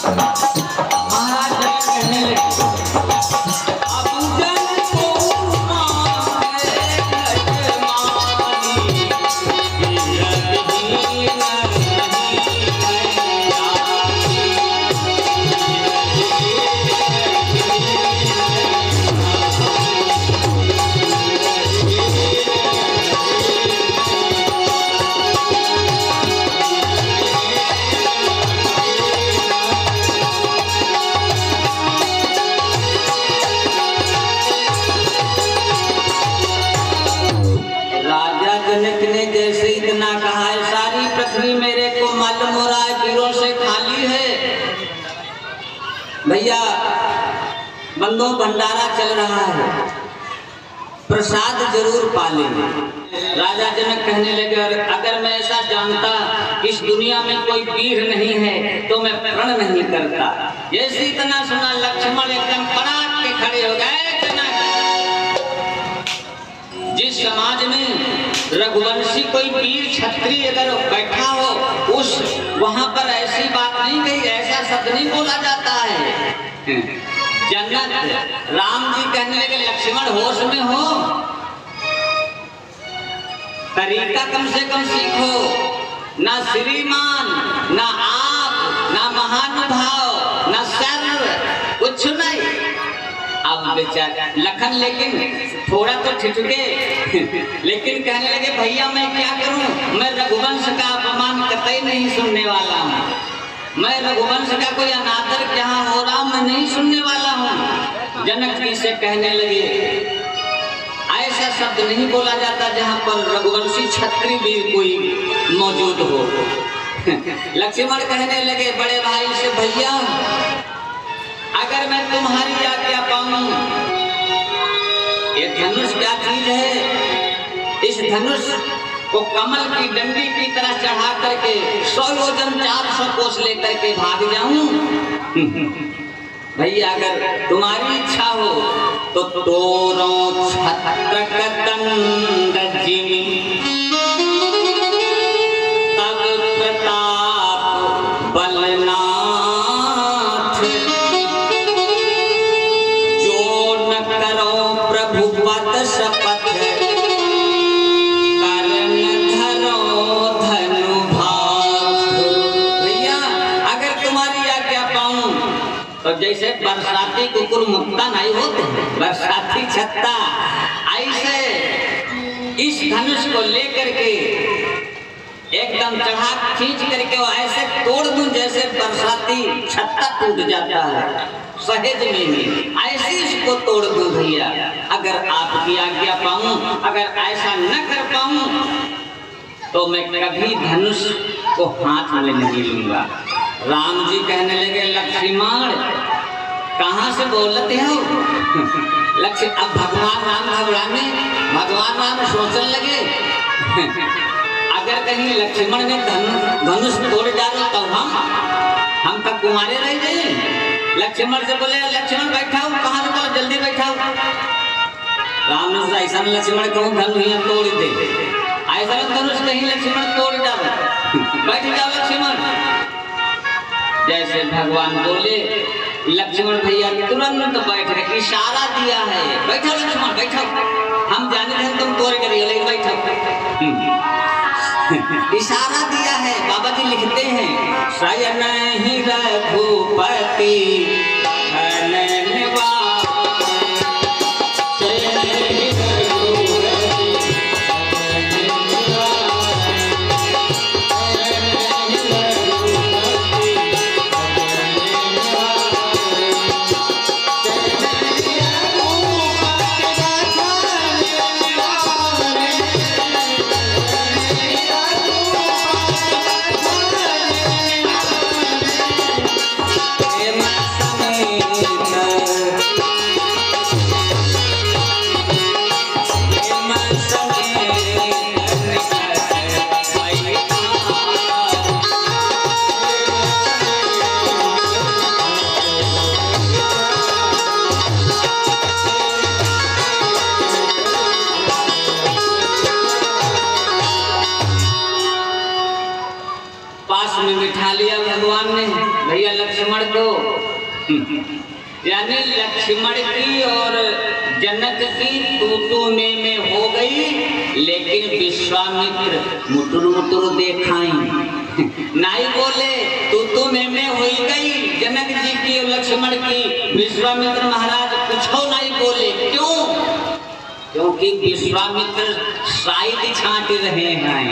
महाराज कहने लगे जनक ने जैसे इतना कहा है, सारी पृथ्वी मेरे को मालूम हो रहा है वीरों से खाली है। भैया बंदों भंडारा चल रहा है, प्रसाद जरूर पाले। राजा जनक कहने लगे अगर मैं ऐसा जानता इस दुनिया में कोई वीर नहीं है तो मैं प्रण नहीं करता। जैसे इतना सुना लक्ष्मण एकदम पड़ाक के खड़े हो गए। जिस समाज में रघुवंशी कोई वीर क्षत्रिय अगर बैठा हो उस वहां पर ऐसी बात नहीं कही, ऐसा शब्द नहीं बोला जाता है। जनक राम जी कहने लगे लक्ष्मण होश में हो, तरीका कम से कम सीखो। ना श्रीमान, ना आप, ना महानुभाव, ना सर्व, कुछ नहीं। अब बेचारा लखन लेकिन थोड़ा तो ठिठुके, लेकिन कहने लगे भैया मैं क्या करूं, मैं रघुवंश का अपमान कतई नहीं सुनने वाला हूं। मैं रघुवंश का कोई अनादर जहां हो रहा मैं नहीं सुनने वाला हूं। जनक जी से कहने लगे ऐसा शब्द नहीं बोला जाता जहां पर रघुवंशी क्षत्रिय वीर कोई मौजूद हो। लक्ष्मण कहने लगे बड़े भाई से भैया अगर मैं तुम्हारी आज्ञा पाऊं, ये धनुष क्या चीज है, इस धनुष को कमल की डंडी की तरह चढ़ा करके 100 योजन 400 कोस लेकर के भाग जाऊं। भैया अगर तुम्हारी इच्छा हो तो तोरों छत्र कतंग जिमी तब प्रताप बलना शपथ करण धरो धनु भाग। भैया अगर तुम्हारी आज्ञा पाऊं तो जैसे बरसाती कुकुर मुक्ता नहीं होते, बरसाती छत्ता, ऐसे इस धनुष को लेकर के एकदम चढ़ा खींच करके वो ऐसे तोड़ दूं जैसे बरसाती छत्ता टूट जाता है सहेज में ही, ऐसे इसको तोड़ दूं भैया अगर आपकी आज्ञा पाऊं। अगर ऐसा न कर पाऊं तो मैं कभी धनुष को हाथ में नहीं लूंगा। राम जी कहने लगे लक्ष्मण कहाँ से बोलते हो? लक्ष्मण अब भगवान राम घबराने, भगवान राम सोचने लगे अगर कहीं लक्ष्मण ने धनुष तोड़ डाला तो हम तक कुमारे रह गए। लक्ष्मण से बोले लक्ष्मण बैठाओ, कहाँ से बोला जल्दी बैठाओ। राम ने ऐसा लक्ष्मण कहूँ धनुष तोड़ दे, ऐसा धनुष कहीं लक्ष्मण तोड़ डालो, बैठ जाओ लक्ष्मण। जैसे भगवान बोले लक्ष्मण भैया तुरंत बैठ गए, इशारा दिया है बैठो लक्ष्मण बैठो, हम जाने थे तुम तोड़ करिए लेकिन बैठो। इशारा दिया है। बाबा जी लिखते हैं शयन ही रघुपति भैया लक्ष्मण को यानी लक्ष्मण की और जनक की तू में हो गई, लेकिन विश्वामित्र मुटुर मुटुर देखाई नहीं बोले। तू में हो गई जनक जी की और लक्ष्मण की, विश्वामित्र महाराज कुछ नहीं बोले। क्यों? क्योंकि विश्वामित्र साइड छांट रहे हैं।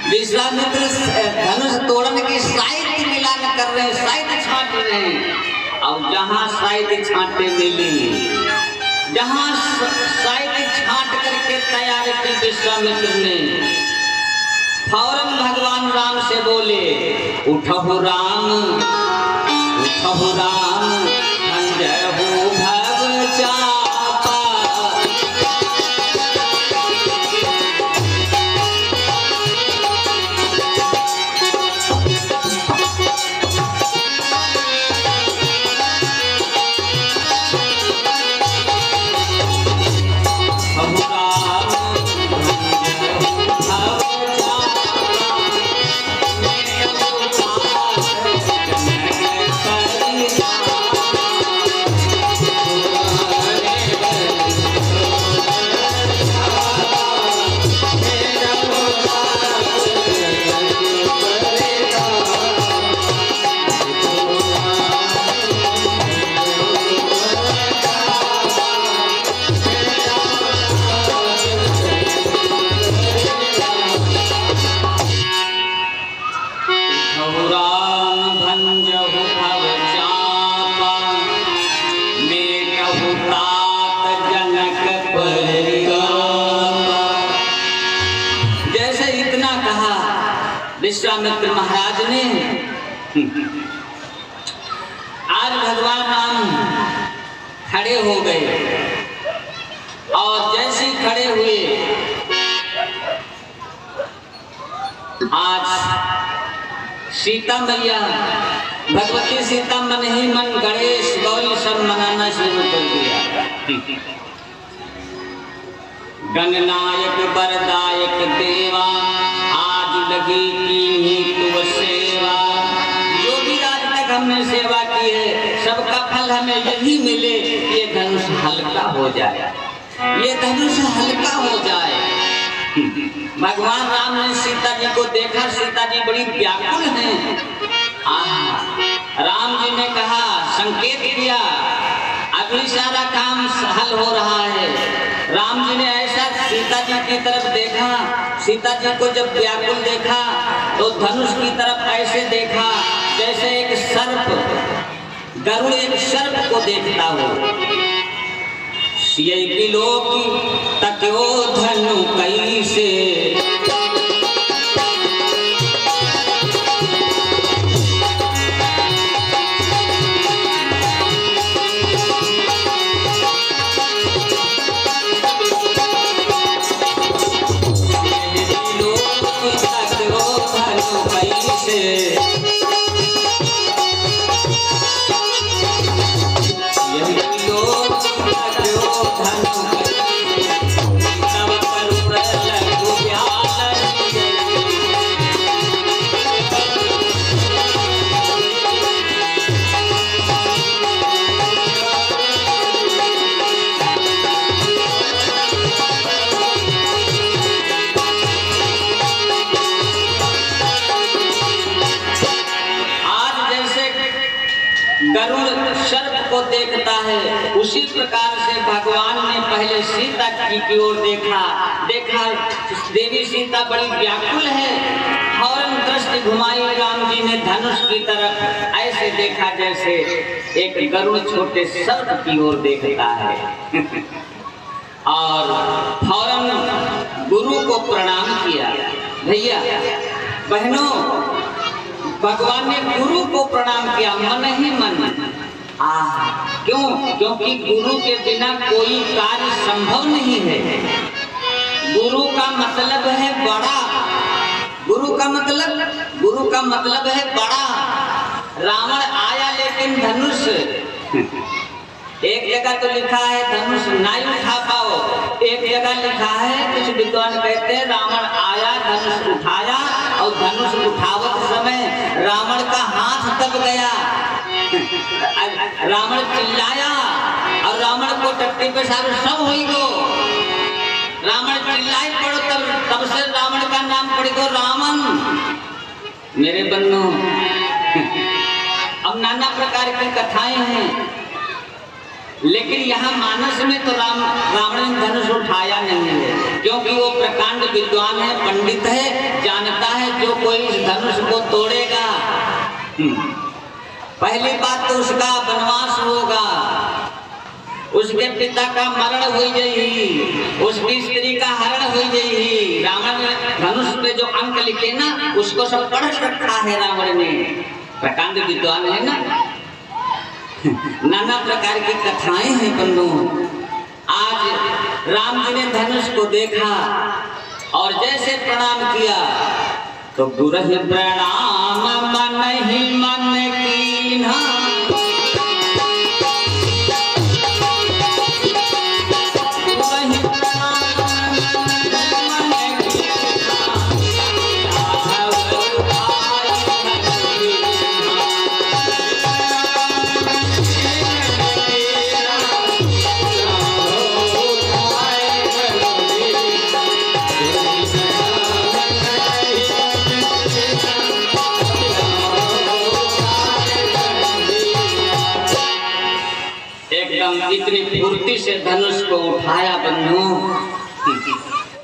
विश्वामित्र धनुष तोड़ने की साइड मिलान कर रहे हैं, साइड छांट रहे हैं। और जहां साइड छांटे मिली, जहां साइड छांट करके तैयार की विश्वामित्र ने, फौरन भगवान राम से बोले, उठो राम, उठो राम, अंजहु भव चापा। विश्वामित्र महाराज ने आज भगवान राम खड़े हो गए, और जैसे खड़े हुए आज सीता मैया भगवती सीता मन ही मन गणेश गौरी सब मनाना शुरू कर दिया। गणनायक वरदायक देवा लगी की तू सेवा। जो भी आज तक हमने सेवा की है, सबका फल हमें यही मिले, ये धनुष हल्का हो जाए, ये धनुष हल्का हो जाए। भगवान राम ने सीता जी को देखा, सीता जी बड़ी व्याकुल हैं। राम जी ने कहा, संकेत किया, अभी सारा काम हल हो रहा है। राम जी ने ऐसा सीता जी की तरफ देखा, सीता जी को जब व्याकुल देखा तो धनुष की तरफ ऐसे देखा जैसे एक सर्प, गरुड़ एक सर्प को देखता हो। सिय बिलोक तक्यो धनु कैसे, को देखता है, उसी प्रकार से भगवान ने पहले सीता की ओर देखा। देवी सीता बड़ी व्याकुल है, फौरन दृष्टि घुमाई राम जी ने धनुष की तरफ, ऐसे देखा जैसे एक गरुड़ छोटे सर्प की ओर देखता है। और फौरन गुरु को प्रणाम किया। भैया बहनों, भगवान ने गुरु को प्रणाम किया मन ही मन। क्यों? क्योंकि गुरु के बिना कोई कार्य संभव नहीं है। गुरु का मतलब है बड़ा, गुरु का मतलब है बड़ा। रावण आया लेकिन धनुष एक जगह तो लिखा है धनुष नहीं उठा पाओ, एक जगह लिखा है कुछ विद्वान कहते हैं रावण आया धनुष उठाया और धनुष उठावत समय रावण का हाथ दब गया। रावण चिल्लाया और रावण को टट्टी पे सारे सब हुई गो। रावण चिल्लाई पड़ो तब से रावण का नाम पड़ गो रावण। मेरे बन्नो अब नाना प्रकार की कथाएं हैं, लेकिन यहाँ मानस में तो रावण ने धनुष उठाया नहीं है, क्योंकि वो प्रकांड विद्वान है, पंडित है, जानता है जो कोई इस धनुष को तोड़ेगा पहली बात तो उसका वनवास होगा, उसके पिता का मरण हो जाएगी, उसकी स्त्री का हरण हो जाएगी। रावण ने धनुष पे जो अंक लिखे ना उसको सब पढ़ रखा है रावण ने, प्रकांड विद्वान है ना। नाना प्रकार की कथाएं हैं बंधु। आज राम जी ने धनुष को देखा और जैसे प्रणाम किया तो गुरहि प्रणाम मन ही मन कीन्हा, इतनी फुर्ती से धनुष को उठाया बंधु।